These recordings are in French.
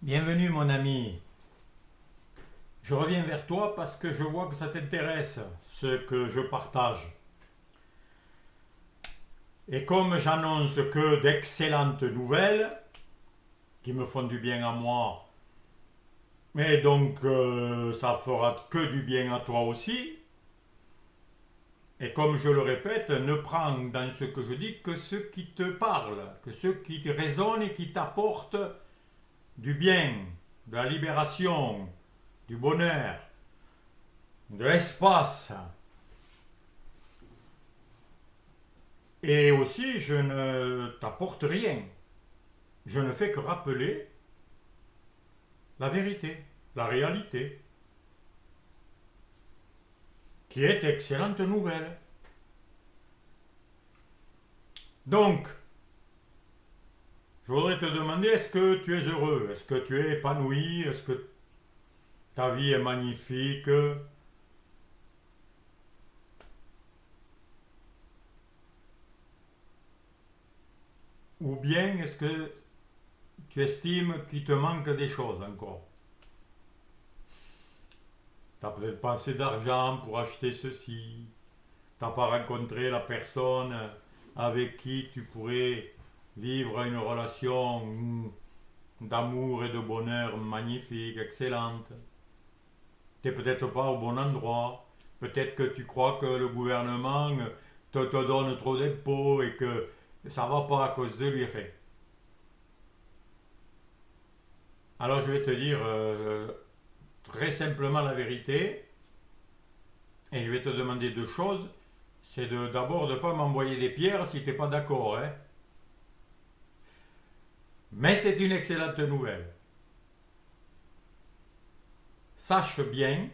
Bienvenue mon ami. Je reviens vers toi parce que je vois que ça t'intéresse, ce que je partage. Et comme j'annonce que d'excellentes nouvelles, qui me font du bien à moi, mais donc ça fera que du bien à toi aussi, et comme je le répète, ne prends dans ce que je dis que ce qui te parle, que ce qui te résonne et qui t'apporte du bien, de la libération, du bonheur, de l'espace. Et aussi, je ne t'apporte rien. Je ne fais que rappeler la vérité, la réalité, qui est excellente nouvelle. Donc, je voudrais te demander, est-ce que tu es heureux? Est-ce que tu es épanoui? Est-ce que ta vie est magnifique? Ou bien est-ce que tu estimes qu'il te manque des choses encore? Tu n'as peut-être pas assez d'argent pour acheter ceci. Tu n'as pas rencontré la personne avec qui tu pourrais vivre une relation d'amour et de bonheur magnifique, excellente. Tu n'es peut-être pas au bon endroit. Peut-être que tu crois que le gouvernement te donne trop d'impôts et que ça ne va pas à cause de lui. Enfin, alors je vais te dire très simplement la vérité et je vais te demander deux choses. C'est d'abord de ne pas m'envoyer des pierres si tu n'es pas d'accord. Hein. Mais c'est une excellente nouvelle. Sache bien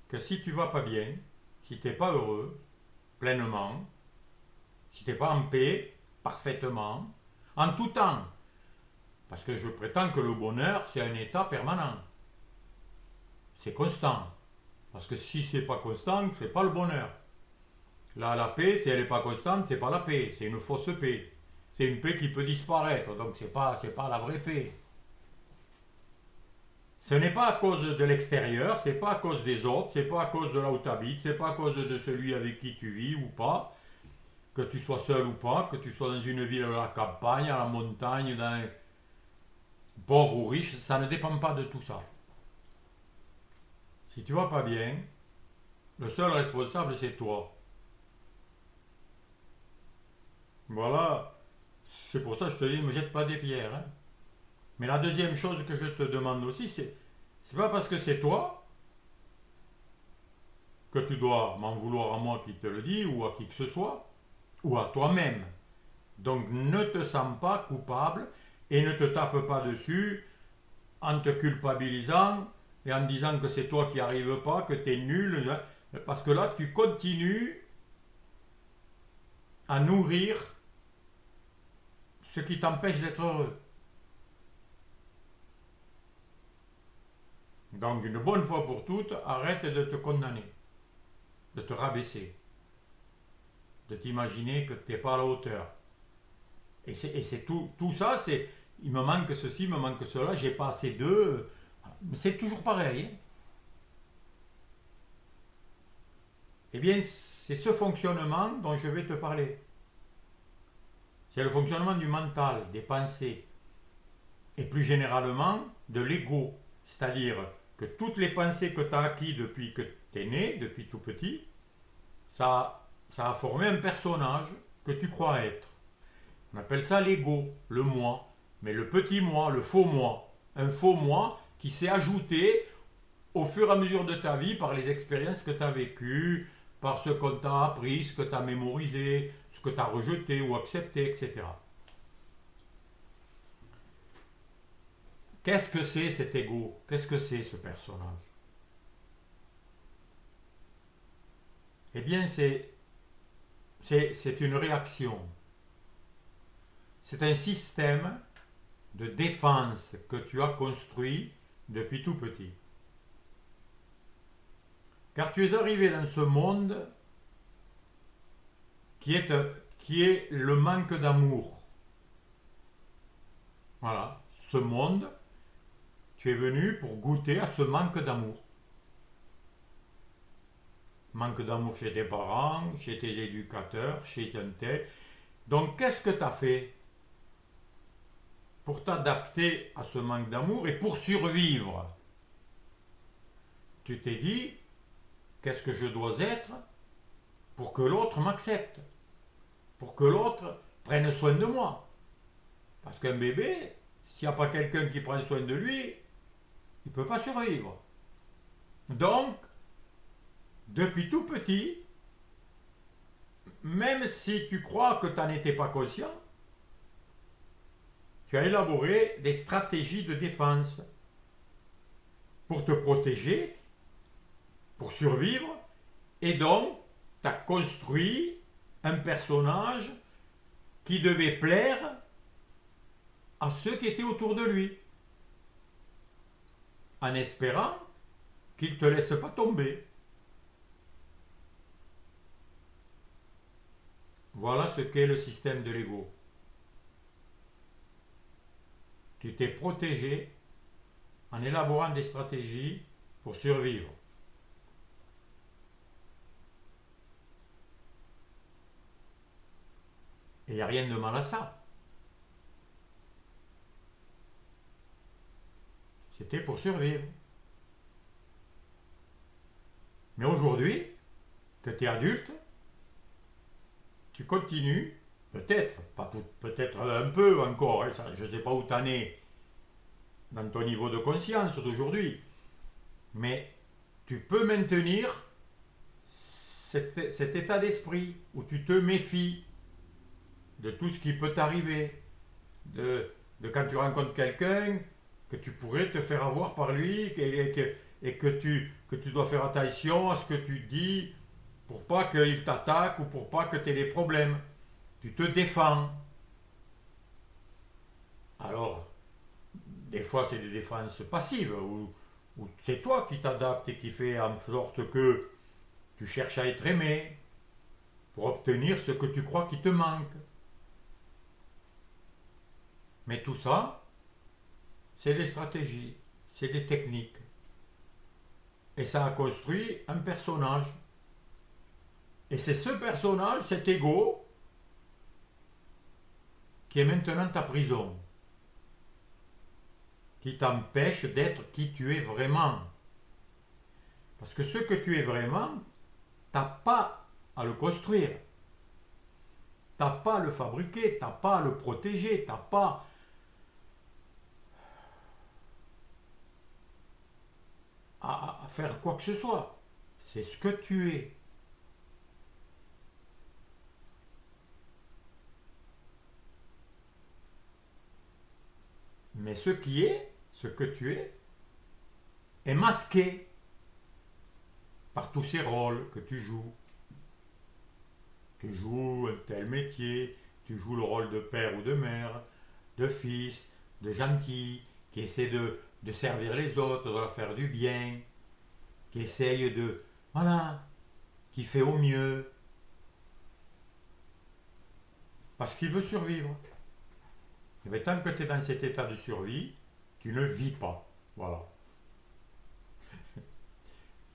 que si tu vas pas bien, si tu n'es pas heureux, pleinement, si tu n'es pas en paix, parfaitement, en tout temps, parce que je prétends que le bonheur, c'est un état permanent. C'est constant. Parce que si c'est pas constant, c'est pas le bonheur. Là, la paix, si elle n'est pas constante, c'est pas la paix, c'est une fausse paix. C'est une paix qui peut disparaître, donc c'est pas la vraie paix. Ce n'est pas à cause de l'extérieur, c'est pas à cause des autres, c'est pas à cause de là où tu habites, c'est pas à cause de celui avec qui tu vis ou pas, que tu sois seul ou pas, que tu sois dans une ville à la campagne, à la montagne, dans pauvre ou riche, ça ne dépend pas de tout ça. Si tu vas pas bien, le seul responsable c'est toi. Voilà, c'est pour ça que je te dis ne me jette pas des pierres. Hein. Mais la deuxième chose que je te demande aussi, c'est pas parce que c'est toi que tu dois m'en vouloir à moi qui te le dis ou à qui que ce soit, ou à toi-même. Donc ne te sens pas coupable et ne te tape pas dessus en te culpabilisant et en disant que c'est toi qui n'y arrives pas, que tu es nul, parce que là tu continues à nourrir ce qui t'empêche d'être heureux. Donc une bonne fois pour toutes, arrête de te condamner, de te rabaisser, de t'imaginer que tu n'es pas à la hauteur. Et c'est tout ça, c'est il me manque ceci, il me manque cela, j'ai pas assez d'eux. Mais c'est toujours pareil. Hein. Eh bien, c'est ce fonctionnement dont je vais te parler. C'est le fonctionnement du mental, des pensées, et plus généralement de l'ego. C'est-à-dire que toutes les pensées que tu as acquises depuis que tu es né, depuis tout petit, ça a formé un personnage que tu crois être. On appelle ça l'ego, le moi. Mais le petit moi, le faux moi. Un faux moi qui s'est ajouté au fur et à mesure de ta vie par les expériences que tu as vécues, par ce qu'on t'a appris, ce que tu as mémorisé, ce que tu as rejeté ou accepté, etc. Qu'est-ce que c'est cet ego? Qu'est-ce que c'est ce personnage? Eh bien, c'est une réaction. C'est un système de défense que tu as construit depuis tout petit. Car tu es arrivé dans ce monde qui est le manque d'amour. Voilà. ce monde, tu es venu pour goûter à ce manque d'amour. Manque d'amour chez tes parents, chez tes éducateurs, chez un tel. Donc qu'est-ce que tu as fait pour t'adapter à ce manque d'amour et pour survivre? Tu t'es dit, qu'est-ce que je dois être pour que l'autre m'accepte, pour que l'autre prenne soin de moi. Parce qu'un bébé, s'il n'y a pas quelqu'un qui prend soin de lui, il ne peut pas survivre. Donc, depuis tout petit, même si tu crois que tu n'en étais pas conscient, tu as élaboré des stratégies de défense pour te protéger, pour survivre, et donc tu as construit un personnage qui devait plaire à ceux qui étaient autour de lui, en espérant qu'il ne te laisse pas tomber. Voilà ce qu'est le système de l'ego. Tu t'es protégé en élaborant des stratégies pour survivre. Et il n'y a rien de mal à ça. C'était pour survivre. Mais aujourd'hui, que tu es adulte, tu continues, peut-être, pas tout, peut-être un peu encore, hein, je ne sais pas où tu en es dans ton niveau de conscience d'aujourd'hui, mais tu peux maintenir cet état d'esprit où tu te méfies de tout ce qui peut t'arriver, de quand tu rencontres quelqu'un, que tu pourrais te faire avoir par lui et que tu dois faire attention à ce que tu dis pour pas qu'il t'attaque ou pour pas que tu aies des problèmes. Tu te défends. Alors, des fois c'est des défenses passives où c'est toi qui t'adaptes et qui fais en sorte que tu cherches à être aimé pour obtenir ce que tu crois qui te manque. Mais tout ça, c'est des stratégies, c'est des techniques. Et ça a construit un personnage. Et c'est ce personnage, cet ego, qui est maintenant ta prison, qui t'empêche d'être qui tu es vraiment. Parce que ce que tu es vraiment, t'as pas à le construire, t'as pas à le fabriquer, t'as pas à le protéger, t'as pas à faire quoi que ce soit. C'est ce que tu es. Mais ce qui est, ce que tu est masqué par tous ces rôles que tu joues. Tu joues un tel métier, tu joues le rôle de père ou de mère, de fils, de gentil, qui essaie de servir les autres, de leur faire du bien, qui essaye de... Voilà, qui fait au mieux, parce qu'il veut survivre. Et bien, tant que tu es dans cet état de survie, tu ne vis pas. Voilà.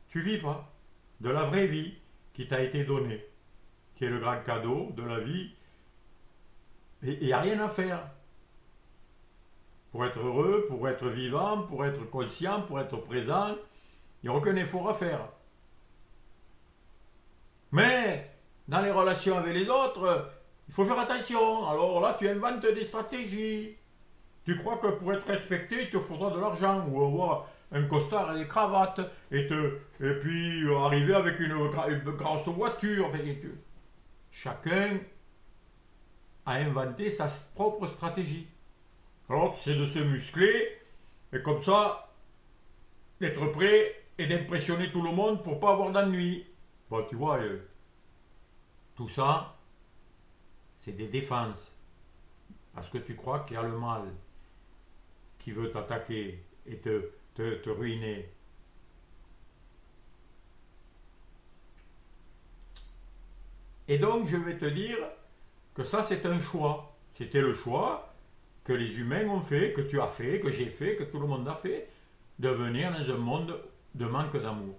Tu vis pas de la vraie vie qui t'a été donnée, qui est le grand cadeau de la vie. Et il n'y a rien à faire. Pour être heureux, pour être vivant, pour être conscient, pour être présent, il n'y a aucun effort à faire. Mais dans les relations avec les autres, il faut faire attention. Alors là, tu inventes des stratégies. Tu crois que pour être respecté, il te faudra de l'argent ou avoir un costard et des cravates et puis arriver avec une grosse voiture. Enfin, chacun a inventé sa propre stratégie. Alors, c'est de se muscler et comme ça, d'être prêt et d'impressionner tout le monde pour pas avoir d'ennui. Bon, tu vois, tout ça, c'est des défenses. Parce que tu crois qu'il y a le mal qui veut t'attaquer et te ruiner. Et donc, je vais te dire que ça, c'est un choix. C'était le choix que les humains ont fait, que tu as fait, que j'ai fait, que tout le monde a fait, de venir dans un monde de manque d'amour.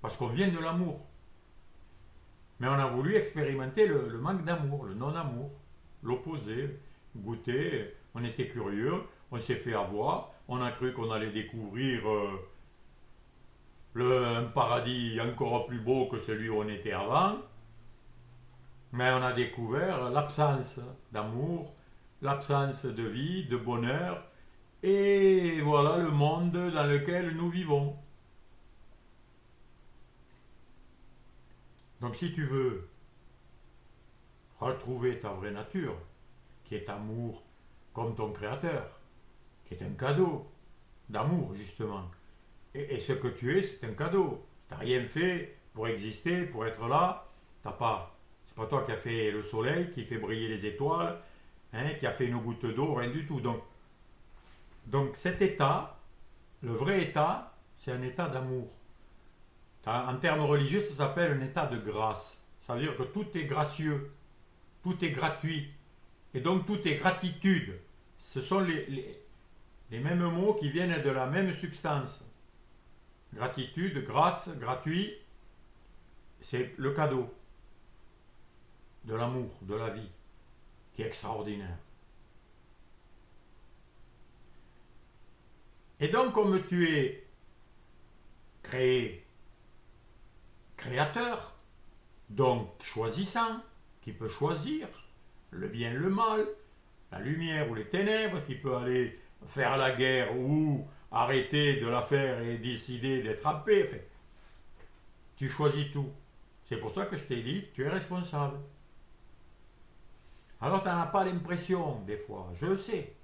Parce qu'on vient de l'amour. Mais on a voulu expérimenter le manque d'amour, le non-amour, l'opposé, goûter, on était curieux, on s'est fait avoir, on a cru qu'on allait découvrir un paradis encore plus beau que celui où on était avant, mais on a découvert l'absence d'amour, l'absence de vie, de bonheur, et voilà le monde dans lequel nous vivons. Donc si tu veux retrouver ta vraie nature, qui est amour comme ton créateur, qui est un cadeau d'amour justement, et ce que tu es, c'est un cadeau. Tu n'as rien fait pour exister, pour être là. C'est pas toi qui as fait le soleil, qui fait briller les étoiles, hein, qui a fait une goutte d'eau, rien du tout. Donc cet état, le vrai état, c'est un état d'amour. En termes religieux, ça s'appelle un état de grâce. Ça veut dire que tout est gracieux, tout est gratuit, et donc tout est gratitude. Ce sont les mêmes mots qui viennent de la même substance. Gratitude, grâce, gratuit, c'est le cadeau de l'amour, de la vie, qui est extraordinaire. Et donc, comme tu es créé, créateur, donc choisissant, qui peut choisir le bien et le mal, la lumière ou les ténèbres, qui peut aller faire la guerre ou arrêter de la faire et décider d'être en paix. Enfin, tu choisis tout. C'est pour ça que je t'ai dit, tu es responsable. Alors tu n'en as pas l'impression des fois, je le sais.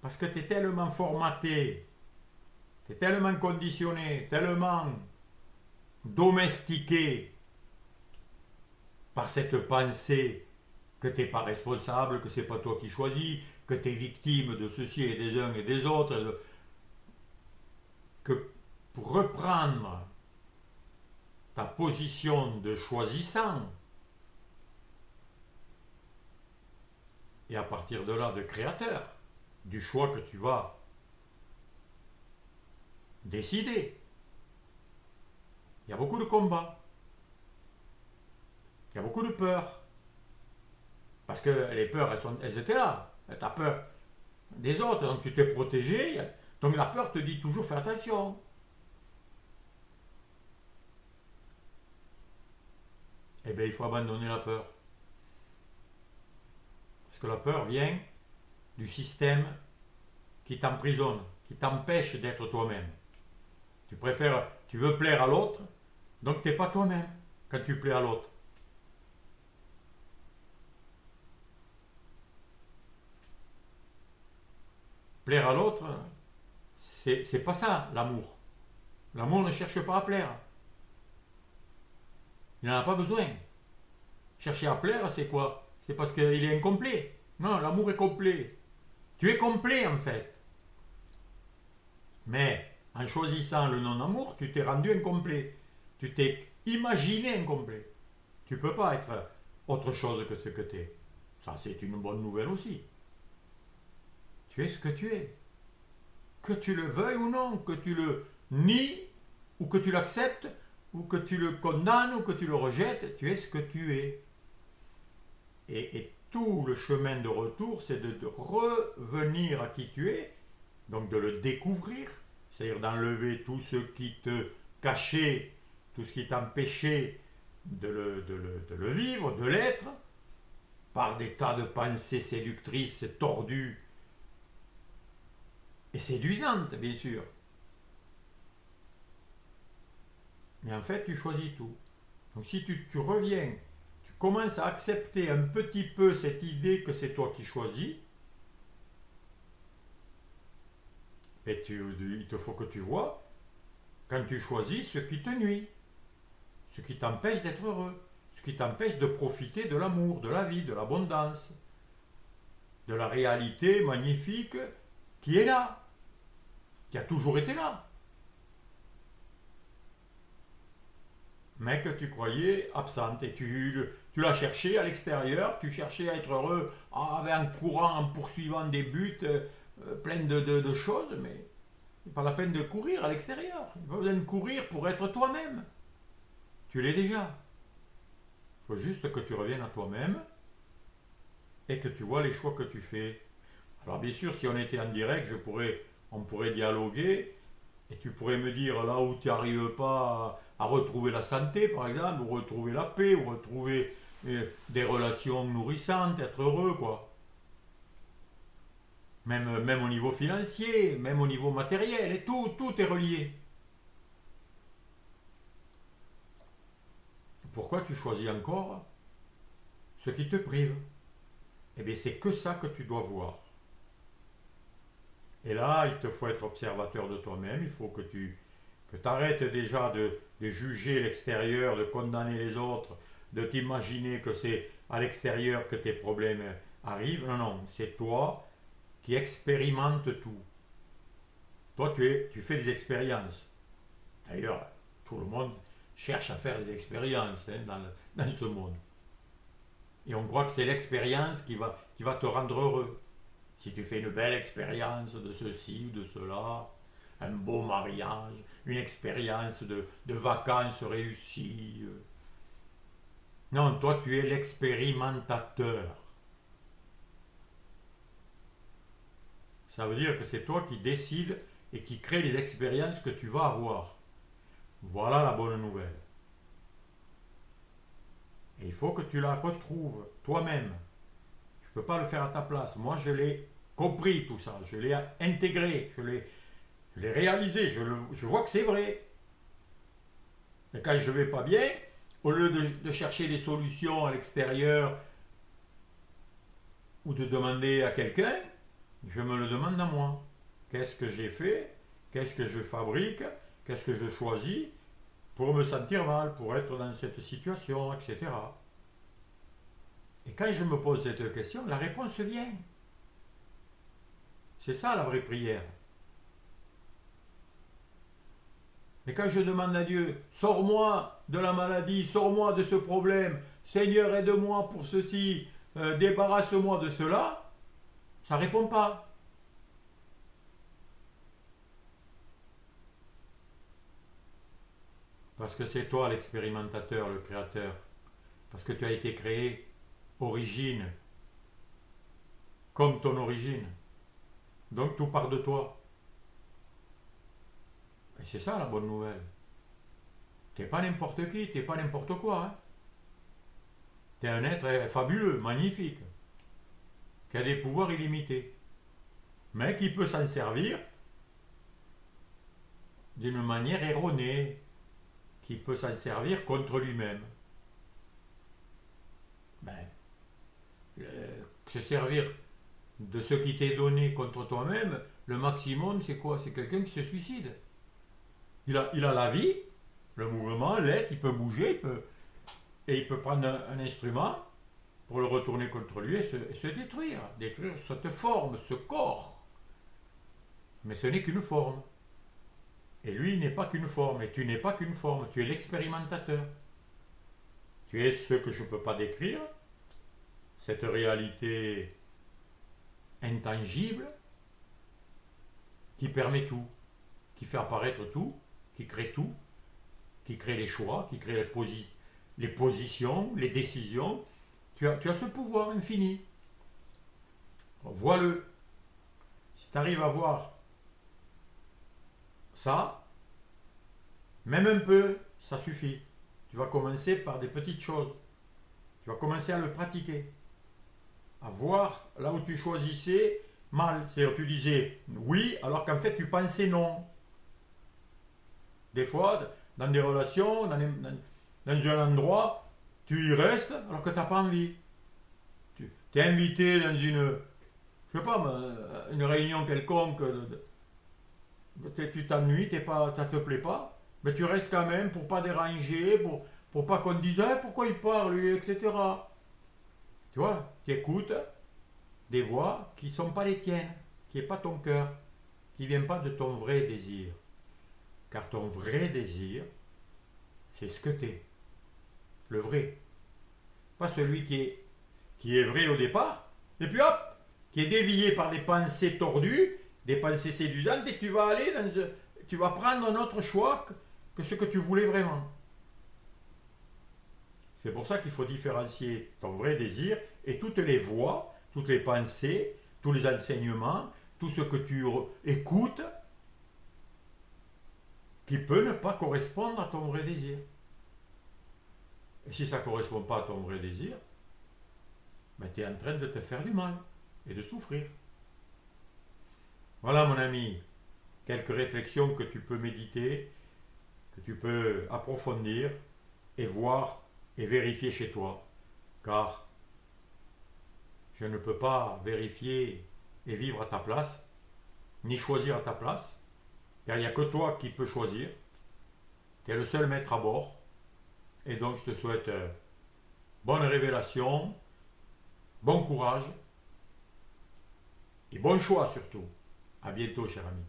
Parce que tu es tellement formaté, tu es tellement conditionné, tellement domestiqué par cette pensée que tu n'es pas responsable, que ce n'est pas toi qui choisis, que tu es victime de ceci et des uns et des autres, que pour reprendre ta position de choisissant, et à partir de là de créateur, du choix que tu vas décider, il y a beaucoup de combats, il y a beaucoup de peurs, parce que les peurs, elles étaient là. Tu as peur des autres, donc tu t'es protégé, donc la peur te dit toujours fais attention. Eh bien, il faut abandonner la peur. Parce que la peur vient du système qui t'emprisonne, qui t'empêche d'être toi-même. Tu veux plaire à l'autre, donc tu n'es pas toi-même quand tu plais à l'autre. Plaire à l'autre, c'est pas ça l'amour. L'amour ne cherche pas à plaire. Il n'en a pas besoin. Chercher à plaire, c'est quoi? C'est parce qu'il est incomplet. Non, l'amour est complet. Tu es complet en fait. Mais en choisissant le non-amour, tu t'es rendu incomplet. Tu t'es imaginé incomplet. Tu ne peux pas être autre chose que ce que tu es. Ça, c'est une bonne nouvelle aussi. Tu es ce que tu es. Que tu le veuilles ou non, que tu le nies, ou que tu l'acceptes, ou que tu le condamnes, ou que tu le rejettes, tu es ce que tu es. Et tout le chemin de retour, c'est de revenir à qui tu es, donc de le découvrir, c'est-à-dire d'enlever tout ce qui te cachait, tout ce qui t'empêchait de le vivre, de l'être, par des tas de pensées séductrices, tordues et séduisantes, bien sûr. Mais en fait, tu choisis tout. Donc si tu reviens, tu commences à accepter un petit peu cette idée que c'est toi qui choisis, et il te faut que tu vois, quand tu choisis ce qui te nuit, ce qui t'empêche d'être heureux, ce qui t'empêche de profiter de l'amour, de la vie, de l'abondance, de la réalité magnifique qui est là, qui a toujours été là, mais que tu croyais absente et Tu l'as cherché à l'extérieur, tu cherchais à être heureux en courant, en poursuivant des buts, plein de choses, mais c'est pas la peine de courir à l'extérieur. Il n'y a pas besoin de courir pour être toi-même. Tu l'es déjà. Il faut juste que tu reviennes à toi-même et que tu vois les choix que tu fais. Alors bien sûr, si on était en direct, on pourrait dialoguer et tu pourrais me dire là où tu n'arrives pas à retrouver la santé, par exemple, ou retrouver la paix, ou retrouver des relations nourrissantes, être heureux, quoi. Même au niveau financier, même au niveau matériel, et tout est relié. Pourquoi tu choisis encore ce qui te prive? Eh bien, c'est que ça que tu dois voir. Et là, il te faut être observateur de toi-même, il faut que tu arrêtes déjà de juger l'extérieur, de condamner les autres, de t'imaginer que c'est à l'extérieur que tes problèmes arrivent. Non, non, c'est toi qui expérimente tout. Toi, tu fais des expériences. D'ailleurs, tout le monde cherche à faire des expériences dans ce monde. Et on croit que c'est l'expérience qui va te rendre heureux. Si tu fais une belle expérience de ceci ou de cela, un beau mariage, une expérience de vacances réussies. Non, toi, tu es l'expérimentateur. Ça veut dire que c'est toi qui décides et qui crée les expériences que tu vas avoir. Voilà la bonne nouvelle. Et il faut que tu la retrouves toi-même. Tu ne peux pas le faire à ta place. Moi, je l'ai compris tout ça. Je l'ai intégré. Je l'ai réalisé. Je vois que c'est vrai. Et quand je ne vais pas bien, au lieu de chercher des solutions à l'extérieur ou de demander à quelqu'un, je me le demande à moi. Qu'est-ce que j'ai fait? Qu'est-ce que je fabrique? Qu'est-ce que je choisis pour me sentir mal, pour être dans cette situation, etc. Et quand je me pose cette question, la réponse vient. C'est ça la vraie prière. Mais quand je demande à Dieu, sors-moi de la maladie, sors-moi de ce problème, Seigneur aide-moi pour ceci, débarrasse-moi de cela, ça ne répond pas. Parce que c'est toi l'expérimentateur, le créateur. Parce que tu as été créé origine, comme ton origine. Donc tout part de toi. Et c'est ça la bonne nouvelle. T'es pas n'importe qui, t'es pas n'importe quoi. Hein. T'es un être fabuleux, magnifique, qui a des pouvoirs illimités, mais qui peut s'en servir d'une manière erronée, qui peut s'en servir contre lui-même. Ben, se servir de ce qui t'est donné contre toi-même, le maximum, c'est quoi? C'est quelqu'un qui se suicide. Il a la vie, le mouvement, l'être, il peut bouger, il peut prendre un instrument pour le retourner contre lui et se détruire cette forme, ce corps. Mais ce n'est qu'une forme. Et lui n'est pas qu'une forme, et tu n'es pas qu'une forme, tu es l'expérimentateur. Tu es ce que je ne peux pas décrire, cette réalité intangible qui permet tout, qui fait apparaître tout, qui crée les choix, qui crée les positions, les décisions. Tu as ce pouvoir infini. Vois-le. Si tu arrives à voir ça, même un peu, ça suffit. Tu vas commencer par des petites choses. Tu vas commencer à le pratiquer. À voir là où tu choisissais mal. C'est-à-dire tu disais oui alors qu'en fait tu pensais non. Des fois, dans des relations, dans un endroit, tu y restes alors que tu n'as pas envie. Tu es invité dans je sais pas, une réunion quelconque, tu t'ennuies, ça te plaît pas, mais tu restes quand même pour pas déranger, pour pas qu'on te dise ah, pourquoi il parle lui, etc. Tu vois, tu écoutes des voix qui ne sont pas les tiennes, qui n'est pas ton cœur, qui ne viennent pas de ton vrai désir. Car ton vrai désir, c'est ce que tu es. Le vrai. pas celui qui est vrai au départ, et puis hop, qui est dévié par des pensées tordues, des pensées séduisantes, et tu vas tu vas prendre un autre choix que ce que tu voulais vraiment. C'est pour ça qu'il faut différencier ton vrai désir et toutes les voix, toutes les pensées, tous les enseignements, tout ce que tu écoutes qui peut ne pas correspondre à ton vrai désir. Et si ça ne correspond pas à ton vrai désir, ben tu es en train de te faire du mal et de souffrir. Voilà mon ami, quelques réflexions que tu peux méditer, que tu peux approfondir et voir et vérifier chez toi. Car je ne peux pas vérifier et vivre à ta place, ni choisir à ta place, car il n'y a que toi qui peux choisir. Tu es le seul maître à bord. Et donc je te souhaite bonne révélation, bon courage et bon choix surtout. À bientôt, cher ami.